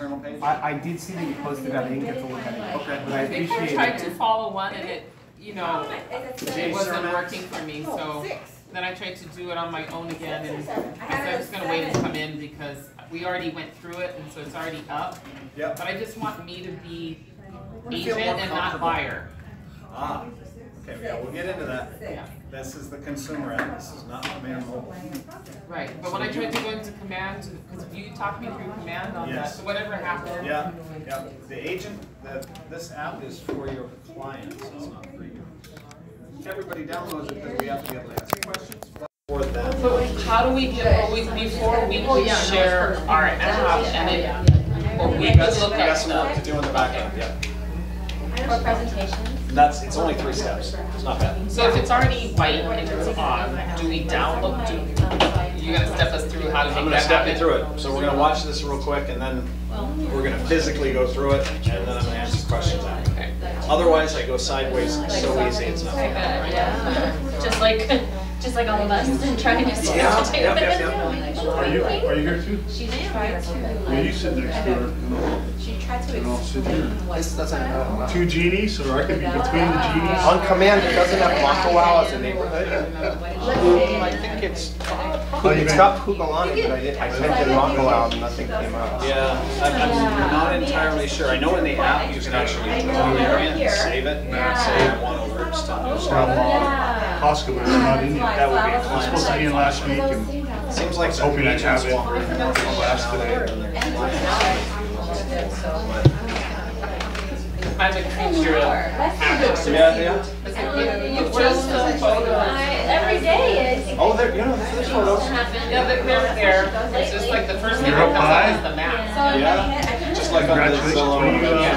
internal page? I did see that you posted it. I didn't get to look at it. Okay. But I appreciate it. I tried to follow one and it, you know, it wasn't working for me, so then I tried to do it on my own again, and I said I was gonna wait to come in because we already went through it, and so it's already up. Yep. But I just want me to be Feel agent more and not comfortable. buyer. Ah, okay, yeah, we'll get into that. Yeah. This is the consumer app, this is not command mobile. Right, but when I tried to go into command, because you talked me through command on that, Yes. so whatever happened. Yeah, yeah, the agent, this app is for your clients, it's not for you. Everybody downloads it because we have to be able to ask questions for them. So how do we get, before we can share our app and it, or we can look We got at some work stuff? to do in the back end, yeah. For presentations? It's only 3 steps, it's not bad. So if it's already white and it's on, do we download, you're gonna step us through how to I'm make gonna that step you happen? through it, so we're gonna watch this real quick and then we're gonna physically go through it and then I'm gonna answer questions after. Okay. Otherwise, I go sideways, it's so easy, it's not. Yeah. Just like all of us trying to do Yeah. Are you here too? She tried to. Will you sit next to her? She tried to And I'll sit here. This doesn't. Two genies, or I could be between the genies. On command, it doesn't have Makawao as a neighborhood. I think it's, It's got Pugalani, but I typed in Makawao and nothing came up. yeah, I'm not entirely sure. I know in the app you can actually go there and save it and say I want alerts to It's news. got Costco, but it's not in yet. That would be It's supposed to be in last week, and Seems like the hoping I'd have agents it want more information last I'm a creature of habits. Yeah. Where's the photo? Every day is. Oh, there, you know, there's photos. Yeah, they're there. It's just like the first thing You're that up comes high? up is the map. Yeah, just like on the Congratulations. Zillow. What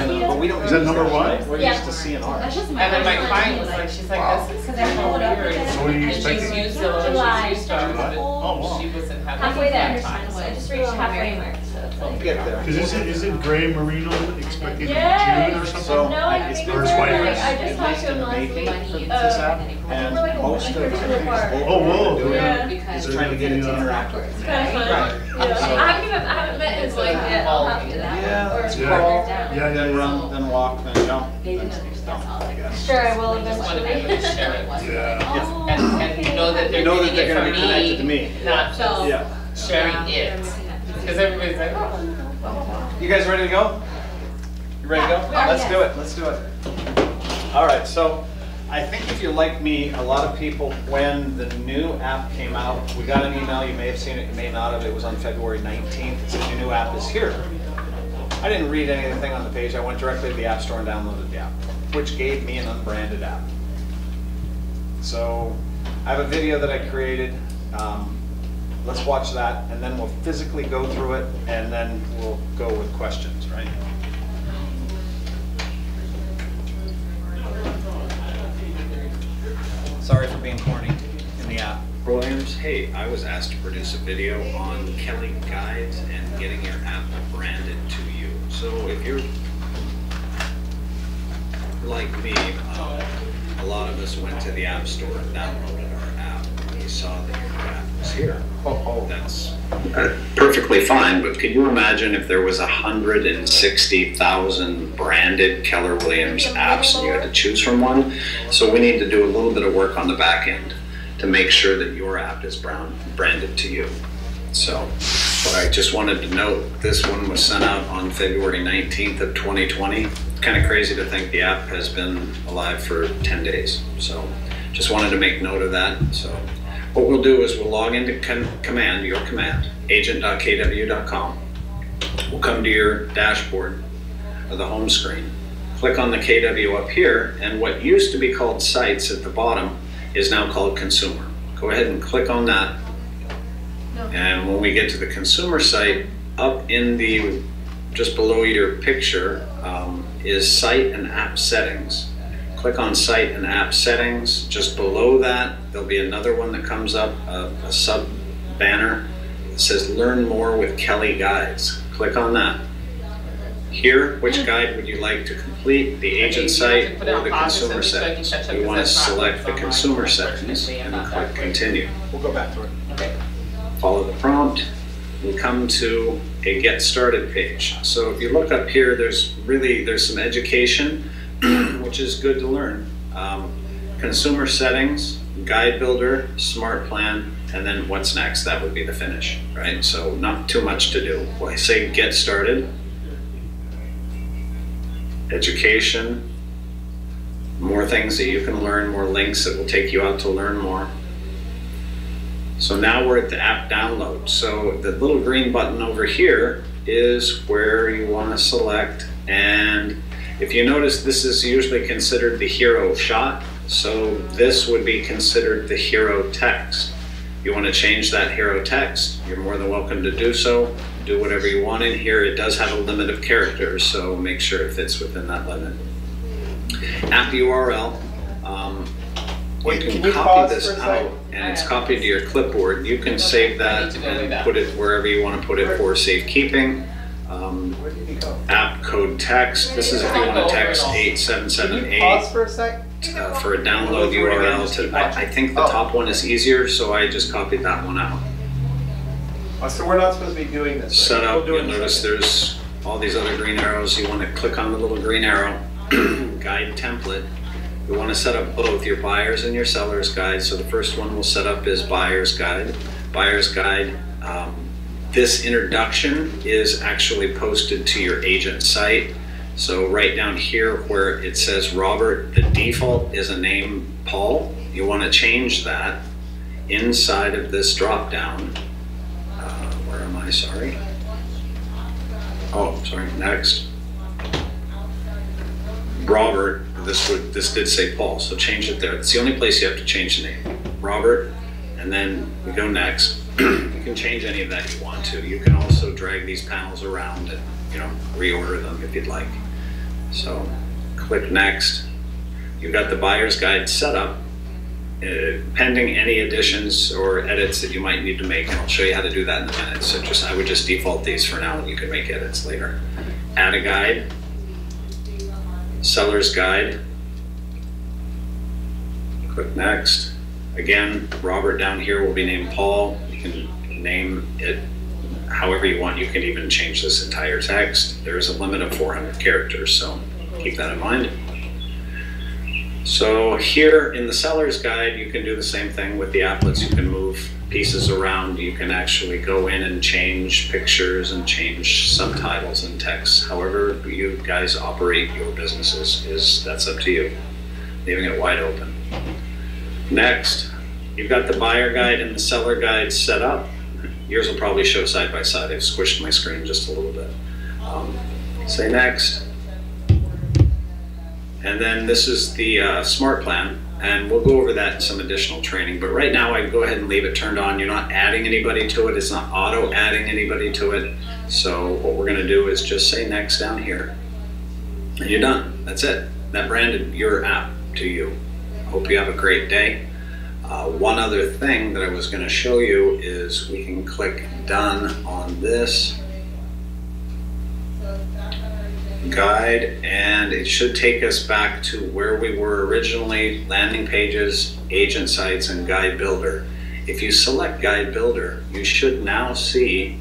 do you, But we don't is that use number those, one? right? We're used to seeing ours. And then my client was like, she's like, this is so weird. So what are you And she's expecting? used Zillow, July. she's used ours, but Oh, wow. she wasn't having Halfway a there. good time. I just reached halfway mark, so it's We'll like. get there. Because isn't Gray Marino expected in Yes. June or So something? No, I it's think been it's it's white. like, I just talked to him last Making week. for this app, and most of the Oh, whoa. Yeah. is trying to get it to interact with. It's kind of fun. Yeah. I haven't met his wife yet. I'll have to. Yeah, Or that's Yeah. cool. Yeah, Then yeah, run, then walk, then jump, then stomp, I guess. Sure, I will Just want to be able to eventually. share it. yeah. And know that they're Know that getting they're it gonna from be connected to me. not just Yeah. sharing it. Because everybody's like, oh. You guys ready to go? You ready to go? Yeah. Let's do it, let's do it. All right, so I think if you're like me, a lot of people, when the new app came out, we got an email, you may have seen it, you may not have, it was on February 19th, it said your new app is here. I didn't read anything on the page, I went directly to the App Store and downloaded the app, which gave me an unbranded app. So I have a video that I created, let's watch that, and then we'll physically go through it, and then we'll go with questions, right? Sorry for being corny in the app. Williams, hey, I was asked to produce a video on Kelly Guides and getting your app branded to you. So if you're like me, a lot of us went to the App Store and downloaded our app. We saw that your app was here. That's perfectly fine, but could you imagine if there was 160,000 branded Keller Williams apps and you had to choose from one? So we need to do a little bit of work on the back end to make sure that your app is branded to you. So, but I just wanted to note, this one was sent out on February 19th of 2020. Kind of crazy to think the app has been alive for 10 days. So just wanted to make note of that. So what we'll do is we'll log into command, your command, agent.kw.com. We'll come to your dashboard or the home screen. Click on the KW up here, and what used to be called sites at the bottom is now called consumer. Go ahead and click on that. And when we get to the consumer site, up in the, just below your picture, is site and app settings. Click on site and app settings. Just below that, there'll be another one that comes up, a sub banner that says learn more with Kelly Guides. Click on that. Here, which guide would you like to complete? The agent site or the consumer settings? We want to select the consumer settings and click continue. We'll go back to it. Okay. Follow the prompt, we come to a Get Started page. So if you look up here, there's some education, which is good to learn. Consumer settings, guide builder, smart plan, and then what's next. That would be the finish, right? So not too much to do. Well, I say Get Started, education, more things that you can learn, more links that will take you out to learn more. So now we're at the app download. So the little green button over here is where you want to select, and if you notice, this is usually considered the hero shot, so this would be considered the hero text. You want to change that hero text, you're more than welcome to do so. Do whatever you want in here. It does have a limit of characters, so make sure it fits within that limit. App URL. Wait, you can can you copy pause this for a out, second? and it's copied to your clipboard. You can save that and put it wherever you want to put it for safekeeping. Where did he go? App code text. This is if you want to text Can you 8778 pause for a sec? for a download URL. I think the top one is easier, so I just copied that one out. Oh, so we're not supposed to be doing this. right? Set up, We'll do it you'll in a notice second. there's all these other green arrows. You want to click on the little green arrow, guide template. You want to set up both your buyer's and your seller's guide. So the first one we'll set up is buyer's guide. Buyer's guide, this introduction is actually posted to your agent site. So right down here where it says Robert, the default is a name Paul. You want to change that inside of this drop down. Where am I? Sorry. Oh, sorry. Next. Robert. This did say Paul, so change it there. It's the only place you have to change the name. Robert, and then we go next. You can change any of that you want to. You can also drag these panels around and reorder them if you'd like. So click next. You've got the buyer's guide set up, pending any additions or edits that you might need to make, and I'll show you how to do that in a minute. So I would just default these for now, and you can make edits later. Add a guide. Seller's guide. Click next. Again, Robert down here will be named Paul. You can name it however you want. You can even change this entire text. There is a limit of 400 characters, so keep that in mind. So here in the seller's guide, you can do the same thing with the applets. You can move pieces around. You can actually go in and change pictures and change subtitles and text. However you guys operate your businesses, that's up to you. Leaving it wide open. Next, you've got the buyer guide and the seller guide set up. Yours will probably show side by side. I've squished my screen just a little bit. Say next. And then this is the smart plan, and we'll go over that in some additional training. But right now, I'd go ahead and leave it turned on. You're not adding anybody to it. It's not auto-adding anybody to it. So what we're going to do is just say next down here. And you're done. That's it. That branded your app to you. Hope you have a great day. One other thing that I was going to show you is we can click done on this guide, and it should take us back to where we were originally: landing pages, agent sites, and guide builder. If you select guide builder, you should now see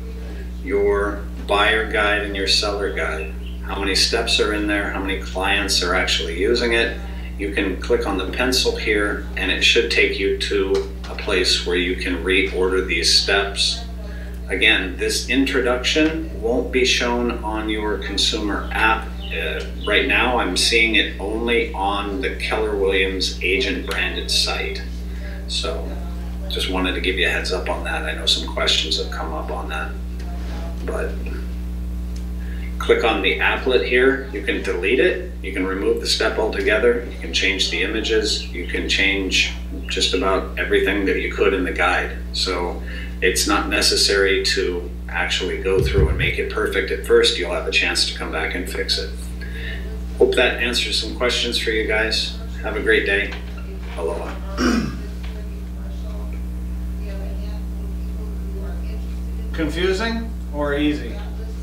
your buyer guide and your seller guide. How many steps are in there, how many clients are actually using it. You can click on the pencil here, and it should take you to a place where you can reorder these steps. Again, this introduction won't be shown on your consumer app. Right now, I'm seeing it only on the Keller Williams agent branded site. So just wanted to give you a heads up on that. I know some questions have come up on that. But click on the applet here. You can delete it. You can remove the step altogether. You can change the images. You can change just about everything that you could in the guide. So it's not necessary to actually go through and make it perfect at first. You'll have a chance to come back and fix it. Hope that answers some questions for you guys. Have a great day. Aloha. Confusing or easy?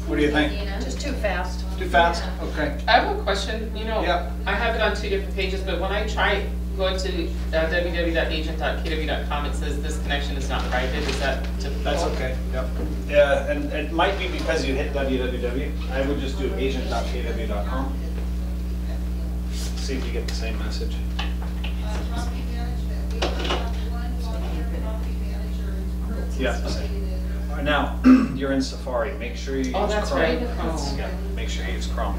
What do you think? Just too fast. Too fast? Okay. I have a question. Yep. I have it on 2 different pages, but when I try go to www.agent.kw.com, it says this connection is not private, is that typical? That's okay, yep. Yeah, and it might be because you hit www. I would just do agent.kw.com. See if you get the same message. Yeah, same. Now, you're in Safari. Make sure you use Chrome. Oh, that's right, Chrome. Yeah, make sure you use Chrome.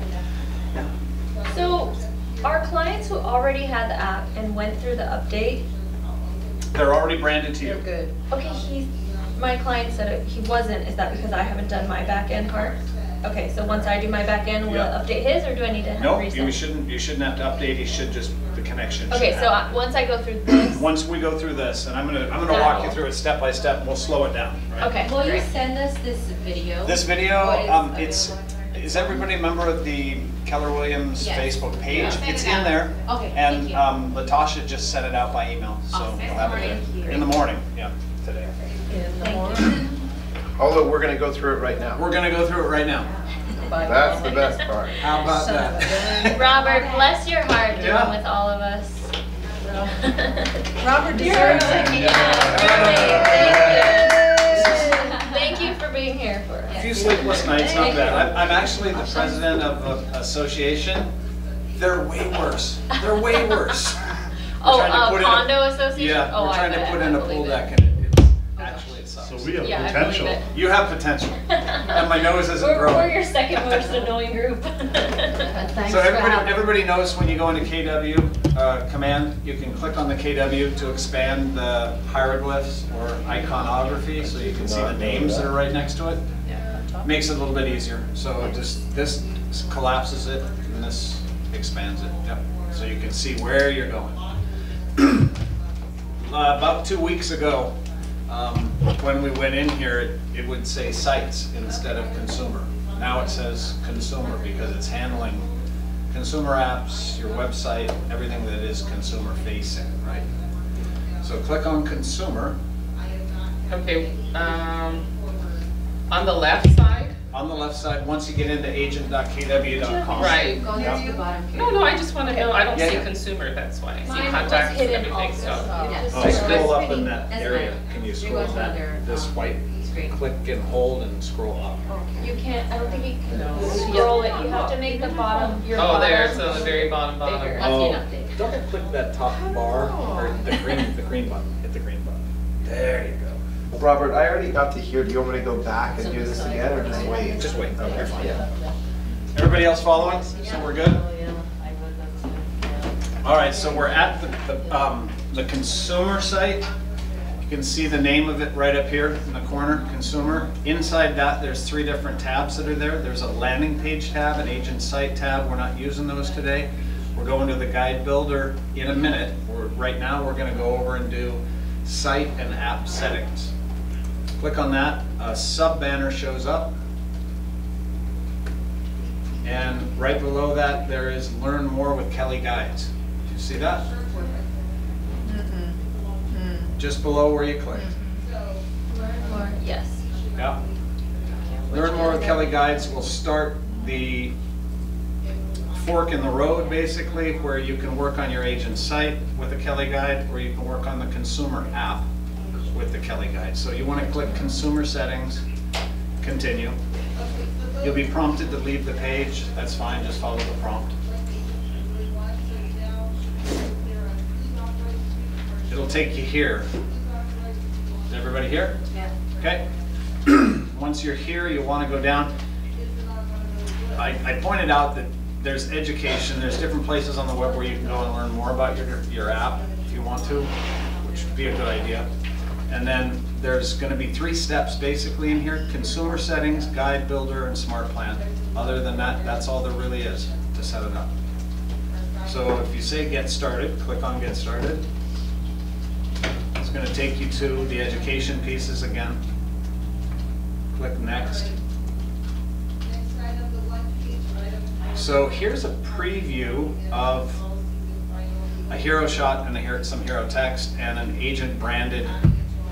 So, our clients who already had the app and went through the update, They're already branded to you. Good. okay, my client said he wasn't, is that because I haven't done my back end part? Okay, so once I do my back end, will it Yeah. update his, or do I need to No, reset? you shouldn't have to update. You should just, the connection should Okay, so happen. once I go through this, Once we go through this, and I'm gonna walk you through it step by step, and we'll slow it down, right? okay, Will you great. send us this video? This video, What is is everybody a member of the Keller Williams Yes. Facebook page? Yeah. It's Send it in there. Okay, And thank you. Latasha just sent it out by email, so Awesome. we'll have it Thank you. there. In the morning, yeah, today. Although we're gonna go through it right now. We're gonna go through it right now. That's the best part. How about that? Robert, bless your heart doing Yeah. with all of us. Robert You're deserves right. it. Thank you for being here for A us. few sleepless nights, not bad. I'm actually the president of an association. They're way worse. They're way worse. Oh, We're trying to put in a- condo association? Yeah, Oh, we're I trying to bet. put I in a believe pool it. deck and actually it sucks. So we have Yeah, I believe potential. it. You have potential, and my nose isn't We're growing. your second most annoying group. Thanks So for having me. everybody knows when you go into KW command, you can click on the KW to expand the hieroglyphs or iconography, so you can see the names that are right next to it. Makes it a little bit easier. So this collapses it and this expands it. Yep. So you can see where you're going. About 2 weeks ago, when we went in here, it would say sites instead of consumer. Now it says consumer because it's handling consumer apps, your website, everything that is consumer facing, right? So click on consumer. Okay, on the left side? On the left side, once you get into agent.kw.com. Right. Go down to the bottom. No, I just want to know, I don't Yeah, see yeah. consumer, that's why. I see Mine was contacts and hidden everything, also, so. Yes. Oh, scroll up in Pretty. that That's area. fine. Can you You scroll go to that, under, this white, screen. click and hold and scroll up. You can't, I don't think you can No. scroll it, you have to make the bottom, your Oh, bottom. there, it's on the very bottom. Bigger. Must be an update. Double click that top bar, or the green button, hit the green button. There you go. Robert, I already got to here. Do you want me to go back and do this again, or just wait? Just wait, Okay, you're fine. yeah. Everybody else following? So we're good? All right, so we're at the consumer site. You can see the name of it right up here in the corner, consumer. Inside that, there's 3 different tabs that are there. There's a landing page tab, an agent site tab. We're not using those today. We're going to the guide builder in a minute. Right now, we're gonna go over and do site and app settings. Click on that, a sub banner shows up. And right below that, there is Learn More with Kelly Guides. Do you see that? Just below where you clicked. Learn more, yes. Yeah. Learn More with Kelly Guides will start the fork in the road, basically, where you can work on your agent site with a Kelly Guide, or you can work on the consumer app with the Kelly Guide. So you want to click Consumer Settings, Continue. You'll be prompted to leave the page. That's fine, just follow the prompt. It'll take you here. Is everybody here? Yeah. Okay. Once you're here, you want to go down. I pointed out that there's education. There's different places on the web where you can go and learn more about your app if you want to, which would be a good idea. And then there's going to be 3 steps basically in here: consumer settings, guide builder, and smart plan. Other than that, that's all there really is to set it up. So if you say get started, click on get started. It's going to take you to the education pieces again. Click next. So here's a preview of a hero shot and some hero text and an agent branded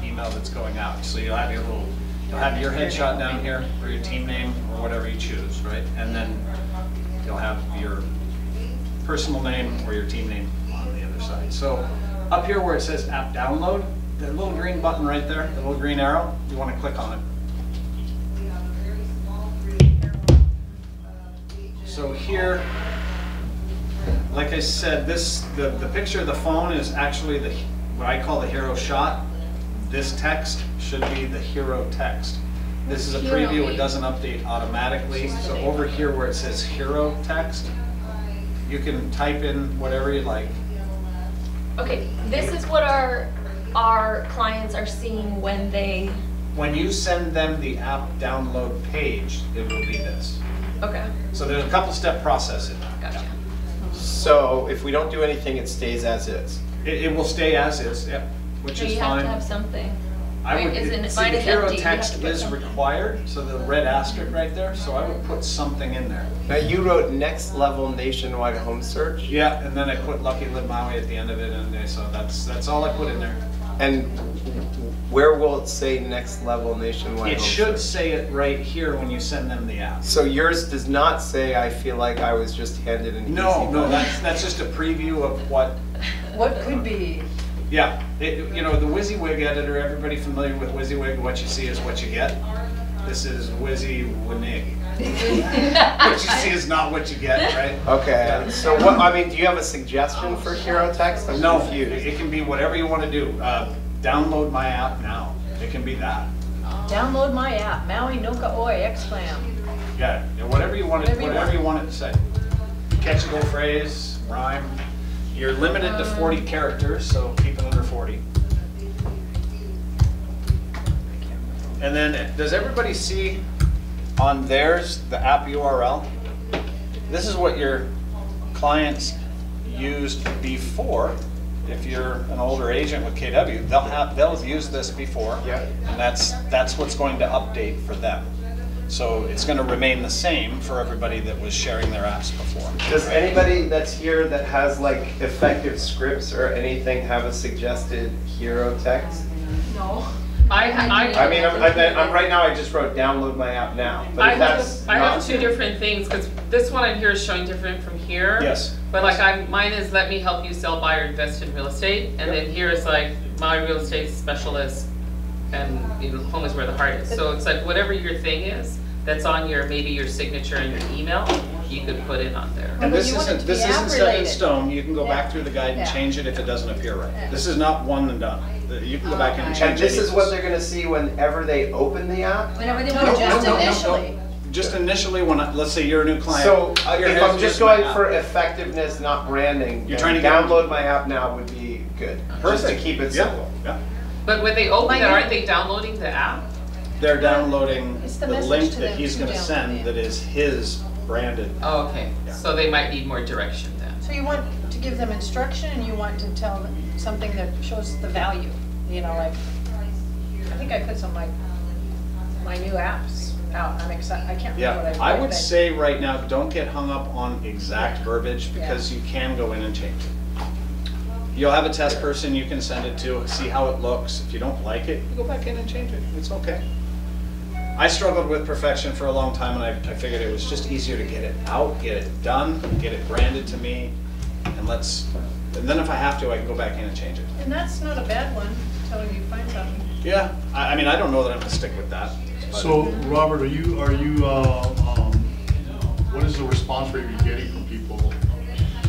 email that's going out. So you'll have your headshot down here, or your team name, or whatever you choose, right? And then you'll have your personal name or your team name on the other other side. So up here where it says app download, the little green button right there, the little green arrow, you want to click on it. So here, like I said, the picture of the phone is actually what I call the hero shot. This text should be the hero text. This is a preview, it doesn't update automatically. So over here where it says hero text, you can type in whatever you like. Okay, this is what our clients are seeing when you send them the app download page, it will be this. Okay, So there's a couple step process in that. gotcha. So if we don't do anything, it stays as is. It will stay as is, yep, which So is you have fine. to have something. I would, Isn't it- see, mine the is hero empty, you have text to put is something. required, so the red asterisk right there, so I would put something in there. Now you wrote next level nationwide home search, Yeah, and then I put Lucky Live Maui at the end of it, and so that's all I put in there. and where will it say next level nationwide It home should search? say it right here when you send them the app. So yours does not say, I feel like I was just handed an easy No, button. that's just a preview of what, What could be? yeah, you know, the WYSIWYG editor, everybody familiar with WYSIWYG, what you see is what you get. This is WYSIWYG. What you see is not what you get, right? Okay, so what, I mean, do you have a suggestion for hero text? I'm No, confused. it can be whatever you want to do. Download my app now. It can be that. Download my app, Maui Noka Oi Exclam. Yeah, whatever you want it, Whatever you whatever want. you want it to say. Catchable phrase, rhyme. You're limited to 40 characters, so keep it under 40. And then, does everybody see on theirs the app URL? This is what your clients used before. If you're an older agent with KW, they'll use this before, Yeah. and that's what's going to update for them. So it's going to remain the same for everybody that was sharing their apps before. Does anybody that's here that has like effective scripts or anything have a suggested hero text? No. I mean, I'm right now, I just wrote download my app now. But if that's I have not- two different things, because this one in here is showing different from here. Yes. But like mine is let me help you sell, buy, or invest in real estate. And then here is like my real estate specialist, and you know, home is where the heart is. So it's like whatever your thing is, that's on your, maybe your signature and your email, you could put it on there. And but this you want it isn't, to be this isn't app set in related. stone. You can go back Yeah. through the guide and Yeah. change it if it doesn't appear right. Yeah. This is not one and done. You can go back in and Okay. change And it. this is what they're gonna see whenever they open the app? Whenever they No, want to just no, no, no. initially. Just initially when, let's say you're a new client. So you're if here's I'm just my going app. for effectiveness, not branding, You're then trying to get- download my app now would be good. Just to Perfect. keep it Yeah, simple. yeah. But when they open My it, aren't they downloading the app? They're downloading It's the the message link to that them he's to gonna download send it. that is his branded. Oh, okay. Yeah. So they might need more direction then. So you want to give them instruction and you want to tell them something that shows the value, you know, like, I think I put some like, my new apps out, I'm excited, I can't remember what Yeah, I I put, would but- say right now, don't get hung up on exact Yeah. verbiage because you can go in and change it. You'll have a test person you can send it to, see how it looks. If you don't like it, you go back in and change it. It's okay. I struggled with perfection for a long time, and I figured it was just easier to get it out, get it done, get it branded to me, and then if I have to, I can go back in and change it. And that's not a bad one, telling you find something. Yeah, I mean, I don't know that I'm gonna stick with that. but- So, Robert, are you, what is the response rate you're getting from people?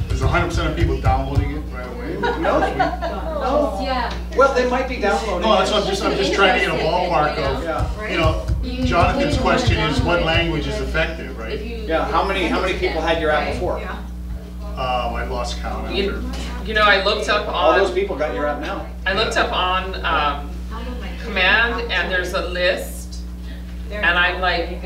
Is 100% of people downloading it right away? No. Oh, yeah. Well, they might be downloading. No, that's it. what I'm just trying to get a ballpark of, Yeah. you know, Jonathan's question is what language is effective, If right? you- Yeah, how many people had your app Right? before? Yeah. I lost count after. You know, I looked up All those on, people got your app now. Command, and there's a list, and I'm like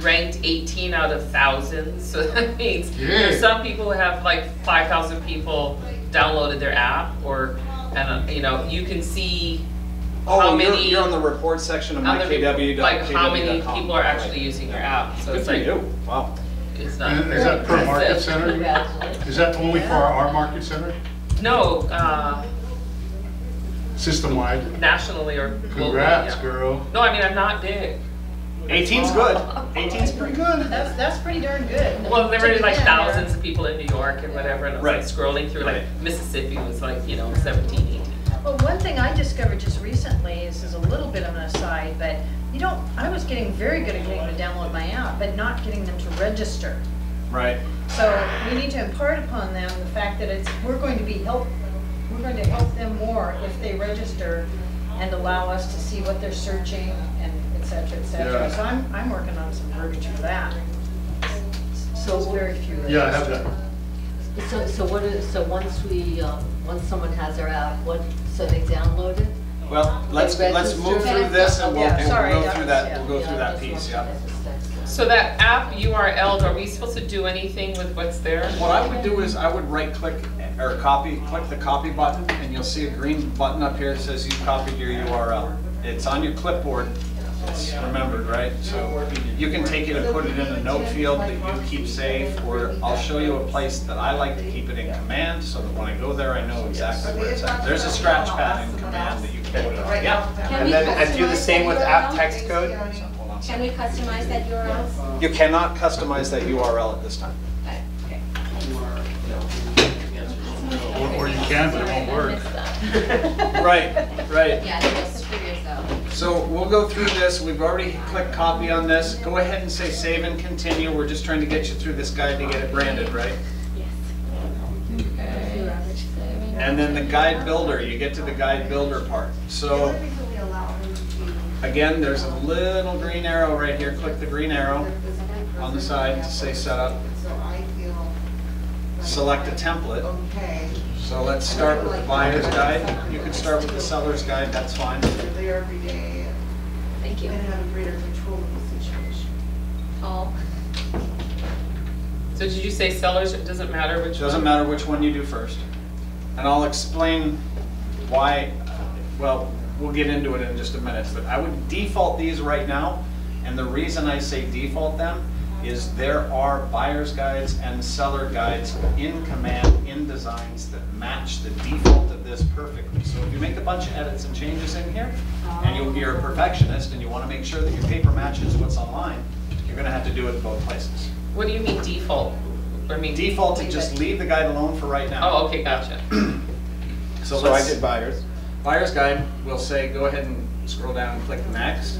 ranked 18 out of thousands, so that means there's some people who have like 5,000 people downloaded their app, or, and you know, you can see how Oh, many, you're on the report section of on the- mykw.kw.com. like how many people are actually Right. using your app, so Good it's for like, you, wow. it's not. And is that per market impressive. center? Is that only for our market center? No, System-wide? nationally or globally, Congrats, yeah. girl. No, I mean, I'm not big. 18's good. 18's pretty good. That's pretty darn good. Well, there were like Yeah. thousands of people in New York and whatever, and I was Right. like scrolling through, like Right. Mississippi was like, 17, 18. Well, one thing I discovered just recently, this is a little bit of an aside, but I was getting very good at getting them to download my app, but not getting them to register. Right. So we need to impart upon them the fact that we're going to help them more if they register and allow us to see what they're searching and et cetera, et cetera. Yeah. So I'm working on some verbiage for that. So it's very few. Yeah, I have that. So once someone has their app, so they download it? Well, let's move through this and we'll Yeah, sorry, go that through was- that. yeah. We'll go through that piece. Yeah. So that app URL, are we supposed to do anything with what's there? What I would do is I would right-click or click the copy button, and you'll see a green button up here that says you copied your URL. It's on your clipboard. It's remembered, right? So you can take it and put it in a note field that you keep safe, or I'll show you a place that I like to keep it in command, so that when I go there, I know exactly where it's at. There's a scratch pad in command that you can put it on. Yeah. And then do the same with app text code? Hold on a Can second. we customize that URL? You cannot customize that URL at this time. Okay. Or you can, but it won't work. Right, right. Yeah, just figure this out. So we'll go through this. We've already clicked copy on this. Go ahead and say save and continue. We're just trying to get you through this guide to get it branded, right? And then the guide builder, you get to the guide builder part. So again, there's a little green arrow right here. Click the green arrow on the side to say setup. Select a template. So let's start with the buyer's guide. You can start with the seller's guide, that's fine. There every day Thank you. and have a greater control of the situation. Paul. So did you say sellers, it doesn't matter which It one? doesn't matter which one you do first. And I'll explain why, well, we'll get into it in just a minute, but I would default these right now. And the reason I say default them is there are buyer's guides and seller guides in command, in designs that match the default of this perfectly. So if you make a bunch of edits and changes in here, and you're a perfectionist and you want to make sure that your paper matches what's online, you're going to have to do it in both places. What do you mean default? I mean Default to just leave the guide alone for right now. Oh, okay, gotcha. So So I let's, did buyers. buyer's guide, we'll say go ahead and scroll down and click next.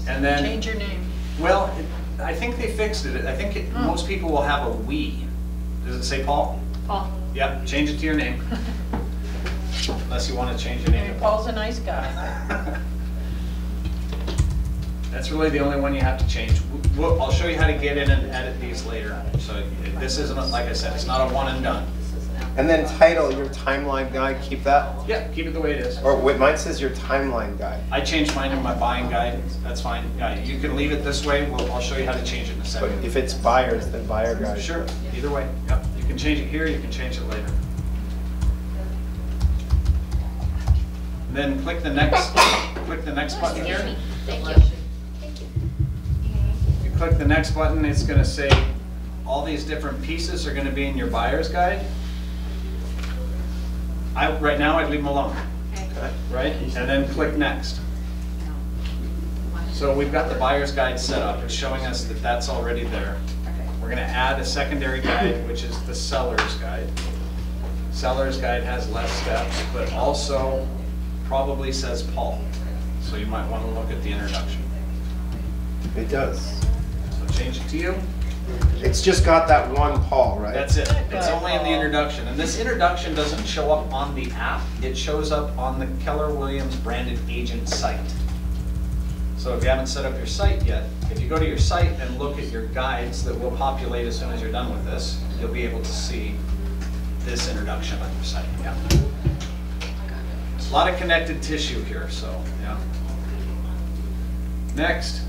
And then, Change your name. well, I think they fixed it. I think most people will have a we. Does it say Paul? Paul. Yep, change it to your name. Unless you want to change your name to Paul. Paul's a nice guy. That's really the only one you have to change. I'll show you how to get in and edit these later. So this isn't, like I said, it's not a one and done. And then title, your timeline guide, keep that? Yeah, keep it the way it is. Or wait, mine says your timeline guide. I changed mine to my buying guide. That's fine. Yeah, you can leave it this way. I'll show you how to change it in a But second. if it's buyers, then buyer guide. Sure, either way. Yep, you can change it here, you can change it later. Then click the next button here. Thank you. You click the next button, it's going to say all these different pieces are going to be in your buyer's guide. Right now, I'd leave them alone, Okay. right? And then click next. So we've got the buyer's guide set up. It's showing us that that's already there. We're going to add a secondary guide, which is the seller's guide. Seller's guide has less steps, but also probably says Paul. So you might want to look at the introduction. It does. So change it to you. It's just got that one Paul, right? That's it. It's only in the introduction. And this introduction doesn't show up on the app. It shows up on the Keller Williams branded agent site. So if you haven't set up your site yet, if you go to your site and look at your guides that will populate as soon as you're done with this, you'll be able to see this introduction on your site. Yeah. A lot of connected tissue here, so yeah. Next.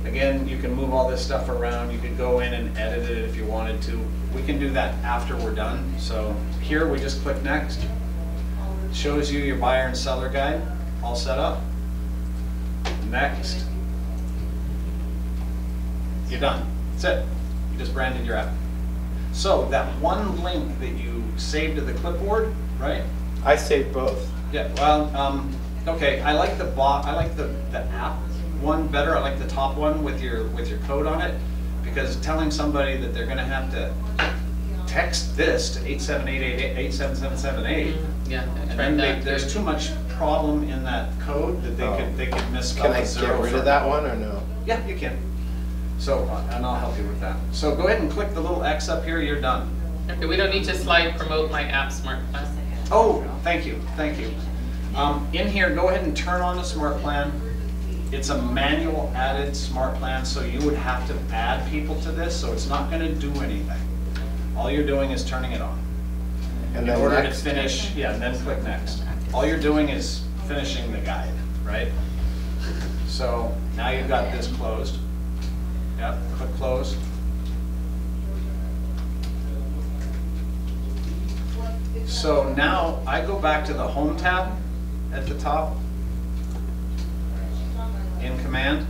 Again, you can move all this stuff around. You could go in and edit it if you wanted to. We can do that after we're done. So here we just click next. It shows you your buyer and seller guide all set up. Next. You're done. That's it. You just branded your app. So that one link that you saved to the clipboard, right? I saved both. Yeah, well, okay, I like the app one better. I like the top one with your code on it, because telling somebody that they're gonna have to text this to 878887778, Yeah, I and tried then that. there's too much problem in that code that they could misspell Can I a zero. get rid for- of that one or no? Yeah, you can. So, and I'll help you with that. So go ahead and click the little X up here, you're done. Okay, we don't need to slide promote my app smart plan. Oh, thank you, thank you. In here, go ahead and turn on the smart plan. It's a manual added smart plan, so you would have to add people to this, so it's not gonna do anything. All you're doing is turning it on. And In then order to next? finish, yeah, and then click next. All you're doing is finishing the guide, right? So now you've got this closed. Yep, click close. So now I go back to the Home tab at the top in Command.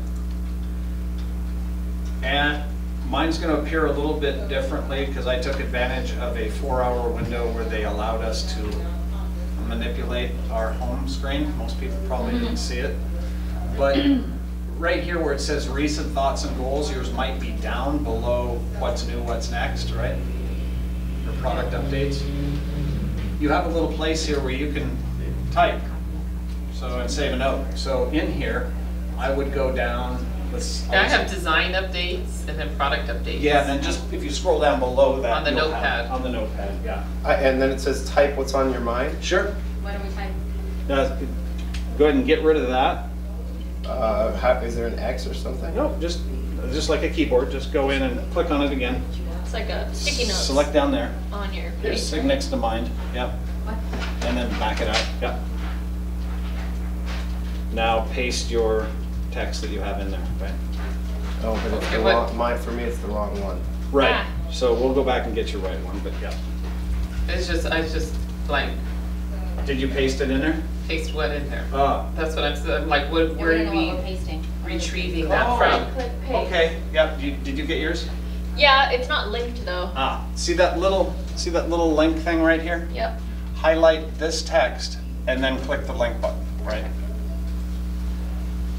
And mine's going to appear a little bit differently because I took advantage of a 4-hour window where they allowed us to manipulate our home screen. Most people probably didn't see it. But right here where it says recent thoughts and goals, yours might be down below what's new, what's next, right? Or product updates. You have a little place here where you can type and save a note. So in here, I would go down. I have design updates and then product updates. Yeah, and then just if you scroll down below that. On the you'll have- notepad. On the notepad, yeah. And then it says type what's on your mind. Sure. What do we type? Go ahead and get rid of that. Is there an X or something? No, just like a keyboard, just go in and click on it again. It's like a sticky note. Select down there. On your Here's page. sig next to mind, yep. What? And then back it up, yep. Now paste your text that you have in there, right? Oh, but it's Okay, the what- wrong, for me, it's the wrong one. Right, Ah. so we'll go back and get your right one, but yeah. I just blank, Did you paste it in there? paste what in there. That's That's what I'm like, where are we retrieving that Oh. from? Click paste. Okay, yep, did you get yours? Yeah, it's not linked though. See that little link thing right here? Yep. Highlight this text and then click the link button, right?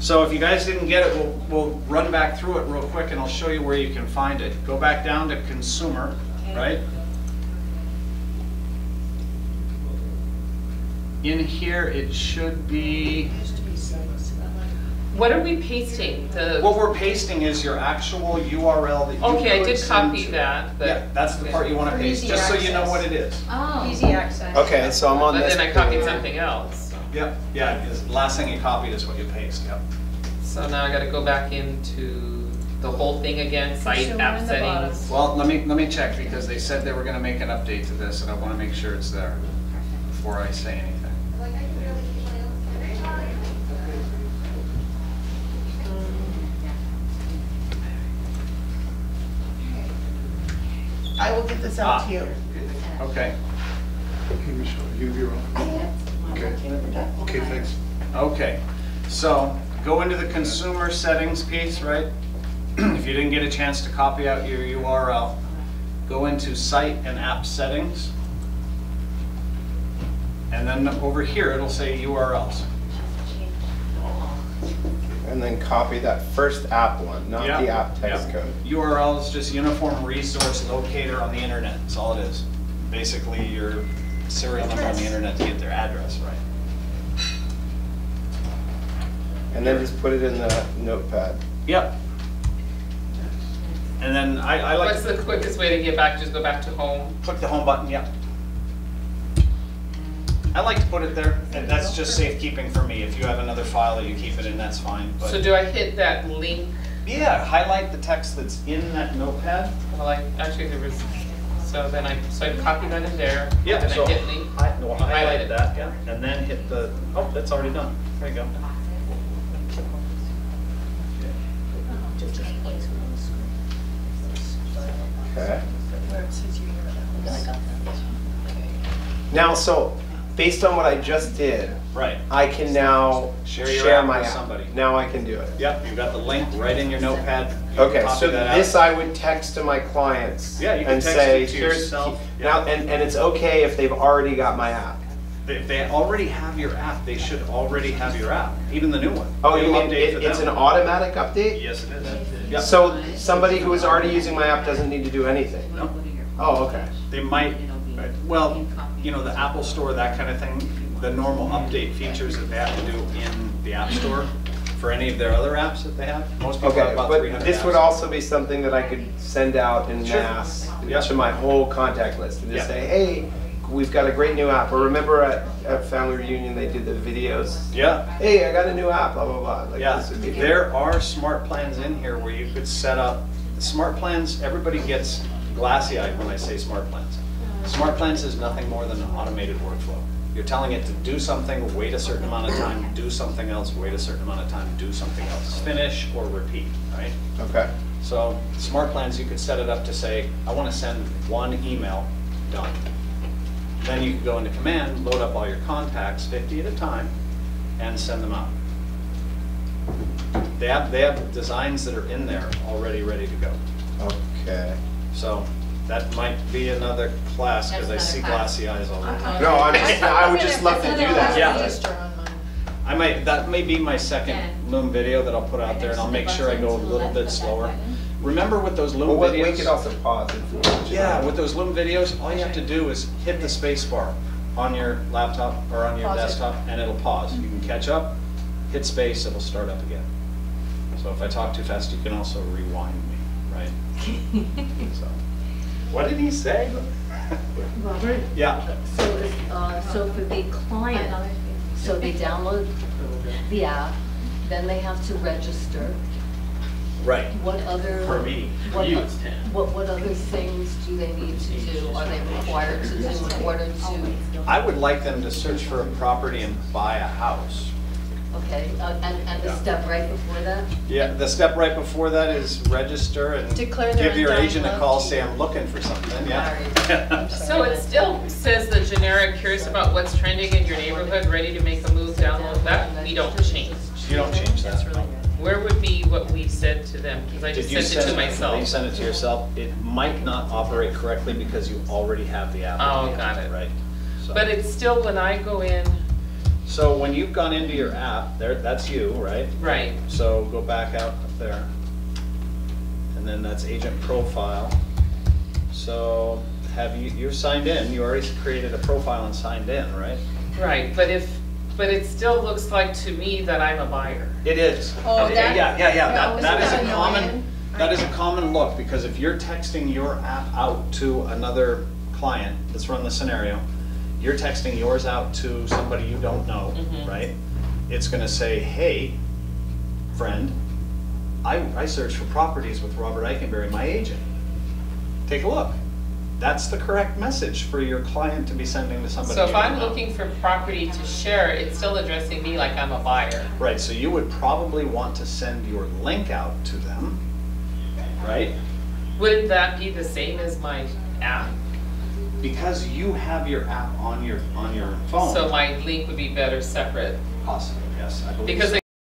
So if you guys didn't get it, we'll run back through it real quick and I'll show you where you can find it. Go back down to consumer, right? In here, it should be, What are we pasting? what we're pasting is your actual URL that you Okay, I could did send copy to. that, but. Yeah, that's the part you want to For paste, easy just so you know access. what it is. Oh. Easy access. Okay, so I'm on But this. then I copied page. something else. Yep, yeah, because the last thing you copied is what you paste, yep. So now I gotta go back into the whole thing again, site Consumer app in the bottom. settings. Well, let me check because they said they were gonna make an update to this and I wanna make sure it's there before I say anything. I will get this out to you. Okay, Okay, Michelle, you're on. Okay, okay, thanks. okay. So go into the consumer settings piece, right? If you didn't get a chance to copy out your URL, go into site and app settings. And then over here, it'll say URLs. And then copy that first app one, not Yeah, the app text yeah. code. URL is just Uniform Resource Locator on the internet, that's all it is. Basically, your serial number on the internet to get their address, right? And then just put it in the notepad. Yep. And then I like What's to the quickest way to get back? Just go back to home? click the home button, yep. I like to put it there, and that's just safekeeping for me. If you have another file that you keep it in, that's fine. So But do I hit that link? yeah, highlight the text that's in that notepad. Well, actually there was, so I copy that in there. Yeah, Then so I hit link. I Highlight highlighted it. that, yeah, and then hit the, oh, that's already done. There you go. Okay. Where it says URL. Now, so based on what I just did, Right. I can now Share your share app my with app. somebody. Now I can do it. Yep, you've got the link right in your notepad. You can Okay, copy so that out. this I would text to my clients Yeah, you can and text say, it to here's, yourself. now, and it's okay if they've already got my app. If they already have your app, they should already have your app, even the new one. Oh, you It'll mean update for it's an them. automatic update? Yes, it is. Yep. So somebody who is already using my app doesn't need to do anything? No. Oh, okay. They might, well, you know, the Apple Store, that kind of thing, the normal update features that they have to do in the App Store for any of their other apps that they have. Most people have Okay, about but 300 this would apps. also be something that I could send out in Sure. mass Yeah. to my whole contact list and just Yeah. say, hey, we've got a great new app. Or remember at Family Reunion, they did the videos. Yeah. Hey, I got a new app, blah, blah, blah. Like, Yeah, this would be there are smart plans in here where you could set up, smart plans, everybody gets glassy-eyed when I say smart plans. Smart plans is nothing more than an automated workflow. You're telling it to do something, wait a certain amount of time, do something else, wait a certain amount of time, do something else. Finish or repeat, right? Okay. So smart plans, you could set it up to say, I want to send one email, done. Then you can go into command, load up all your contacts, 50 at a time, and send them out. They have designs that are in there already ready to go. Okay. So that might be another class, because I That's see another class. glassy eyes all over. No, I would just love to do that. Yeah. Register on mine. I might, that may be my second Loom video that I'll put out there, and I'll make sure I go a little bit slower. Remember with those Loom Well, videos? we could also pause if we want to. Yeah, with those Loom videos, all you have to do is hit the space bar on your laptop or on your Pause it. desktop, and it'll pause. You can catch up, hit space, it'll start up again. So if I talk too fast, you can also rewind me, right? So, what did he say? Robert? Yeah. So for the client, so they download the app, then they have to register. Right. What other? Per meeting. What, You. what other things do they need to do? Are they required to do in order to, I would like them to search for a property and buy a house. okay, and the Yeah. step right before that? Yeah, the step right before that is register and Declare their give your undying agent a love call, to say you. I'm looking for something, yeah. So it still says the generic, curious about what's trending in your neighborhood, ready to make a move, download that, we don't change. You don't change that. Where would be what we said to them? Because I Did just you sent it to You myself. send it to yourself, it might not operate correctly because you already have the app. Oh, in the got app, it. Right. So- But it's still, when I go in, So when you've gone into your app, there, that's you, right? right, So go back out up there. And then that's agent profile. So have you're signed in, you already created a profile and signed in, right? right, but it still looks like to me that I'm a buyer. It is. Oh, that- Yeah. that was That is a annoying. common, that is a common look, because if you're texting your app out to another client, let's run the scenario, you're texting yours out to somebody you don't know, Mhm. right? It's gonna say, hey, friend, I searched for properties with Robert Eikenberry, my agent. Take a look. That's the correct message for your client to be sending to somebody So if you don't I'm know. looking for property to share, it's still addressing me like I'm a buyer. Right, so you would probably want to send your link out to them, right? Wouldn't that be the same as my app? Because you have your app on your phone. So my link would be better separate. Possibly, yes, I believe Because so.